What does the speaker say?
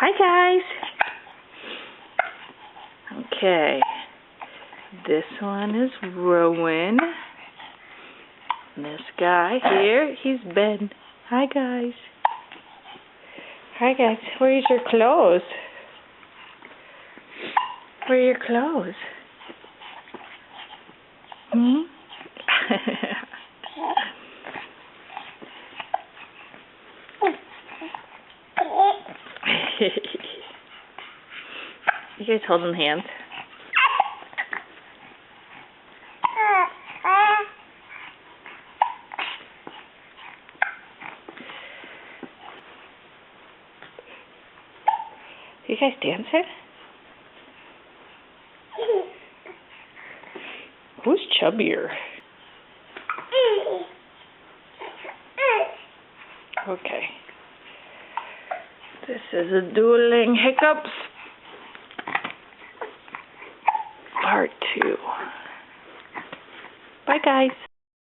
Hi guys. Okay. This one is Rowan. This guy here, he's Ben. Hi guys. Hi guys. Where's your clothes? Where are your clothes? Hmm? You guys holding hands? You guys dancing? Who's chubbier? Okay. This is a Duelling Hiccups Part 2. Bye guys.